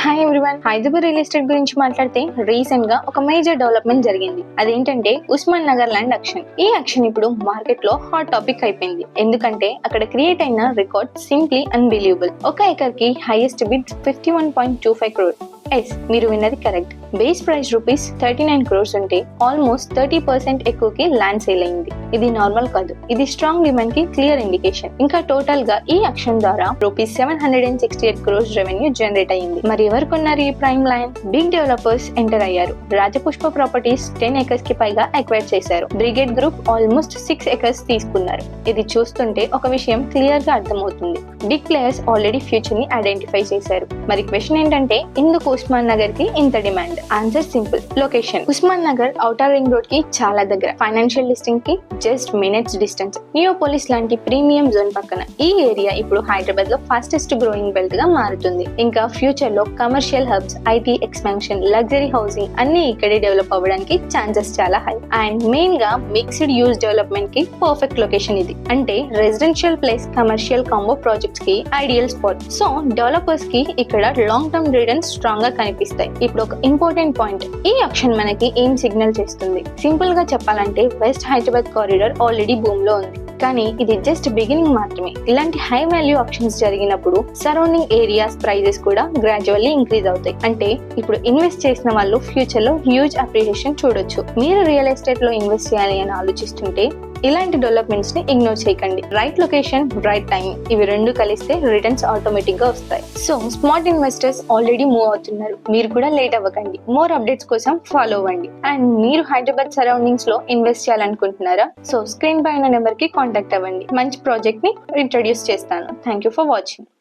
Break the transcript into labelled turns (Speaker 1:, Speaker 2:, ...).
Speaker 1: Hi everyone, Hyderabad real estate గురించి మాట్లాడితే recent గా ఒక మేజర్ డెవలప్మెంట్ జరిగింది. అదేంటంటే ఉస్మాన్ నగర్ ల్యాండ్ యాక్షన్. ఈ యాక్షన్ ఇప్పుడు మార్కెట్ లో హాట్ టాపిక్ అయిపోయింది. ఎందుకంటే అక్కడ క్రియేట్ అయిన రికార్డ్ సింప్లీ అన్బిలీవబుల్. ఒక ఎకర్ కి హైయెస్ట్ బిడ్ 51.25 crore. ఎస్, మీరు విన్నది correct. Base price rupees 39 crores ఉంటే ఆల్మోస్ట్ 30% ఎక్కువకి ల్యాండ్ సేల్ అయింది. ఇది నార్మల్ కాదు, ఇది స్ట్రాంగ్ డిమాండ్ కి క్లియర్ ఇండికేషన్. ఇంకా టోటల్ గా ఈ యాక్షన్ ద్వారా రూపీస్ 768 crores రెవెన్యూ జనరేట్ అయింది. మరి ఎవరు కొన్నారు ఈ prime land? Big developers enter అయ్యారు. రాజపుష్ప ప్రాపర్టీస్ 10 acres కి పైగా అక్వైర్ చేశారు. బ్రిగేడ్ గ్రూప్ ఆల్మోస్ట్ 6 acres తీసుకున్నారు. ఇది చూస్తుంటే ఒక విషయం క్లియర్ గా అర్థమవుతుంది. బిగ్ ప్లేయర్స్ ఆల్రెడీ ఫ్యూచర్ ని ఐడెంటిఫై చేశారు. మరి క్వశ్చన్ ఏంటంటే, ఎందుకు ఉస్మాన్ నగర్ కి ఇంత demand? Answer simple, location. Osman Nagar outer ring road కి చాలా దగ్గర, ఫైనాన్షియల్ డిస్ట్రిక్ట్ కి జస్ట్ మినిట్స్ డిస్టెన్స్. నియోపోలిస్ లాంటి ప్రీమియం జోన్ పక్కన. ఈ ఏరియా ఇప్పుడు హైదరాబాద్ లో ఫాస్టెస్ట్ గ్రోయింగ్ బెల్ట్ గా మారుతుంది. ఇంకా ఫ్యూచర్ లో commercial hubs, IT expansion, luxury housing అన్ని ఇక్కడే డెవలప్ అవ్వడానికి ఛాన్సెస్ చాలా హై. అండ్ మెయిన్ గా మిక్స్డ్ యూజ్ డెవలప్మెంట్ కి పర్ఫెక్ట్ లొకేషన్ ఇది. అంటే residential plus commercial combo projects కి ఐడియల్ స్పాట్. సో డెవలపర్స్ కి ఇక్కడ లాంగ్ టర్మ్ రిటర్న్స్ స్ట్రాంగ్ గా కనిపిస్తాయి. ఇప్పుడు ఒక ఇంపార్టెంట్ పాయింట్, ఈ ఆక్షన్ మనకి ఏం సిగ్నల్ చేస్తుంది? సింపుల్ గా చెప్పాలంటే west Hyderabad corridor already boom లో ఉంది, కానీ ఇది జస్ట్ బిగినింగ్ మాత్రమే. ఇలాంటి హై వాల్యూ ఆప్షన్స్ జరిగినప్పుడు సరౌండింగ్ ఏరియాస్ ప్రైజెస్ కూడా గ్రాడ్యువల్లీ ఇంక్రీజ్ అవుతాయి. అంటే ఇప్పుడు ఇన్వెస్ట్ చేసిన వాళ్ళు ఫ్యూచర్ లో హ్యూజ్ అప్రిషియేషన్ చూడొచ్చు. మీరు రియల్ ఎస్టేట్ లో ఇన్వెస్ట్ చేయాలి అని ఆలోచిస్తుంటే ఇలాంటి డెవలప్మెంట్స్ ని ఇగ్నోర్ చేయకండి. రైట్ లొకేషన్, రైట్ టైం, ఇవి రెండు కలిస్తే రిటర్న్స్ ఆటోమేటిక్ గా వస్తాయి. So smart investors already move అవుతున్నారు, మీరు కూడా లేట్ అవ్వకండి. మోర్ అప్డేట్స్ కోసం ఫాలో అవ్వండి. అండ్ మీరు హైదరాబాద్ సరౌండింగ్స్ లో ఇన్వెస్ట్ చేయాలనుకుంటున్నారా? సో స్క్రీన్ పైన నెంబర్ కి కాంటాక్ట్ అవ్వండి. మంచి ప్రాజెక్ట్ ని ఇంట్రొడ్యూస్ చేస్తాను. Thank you for watching.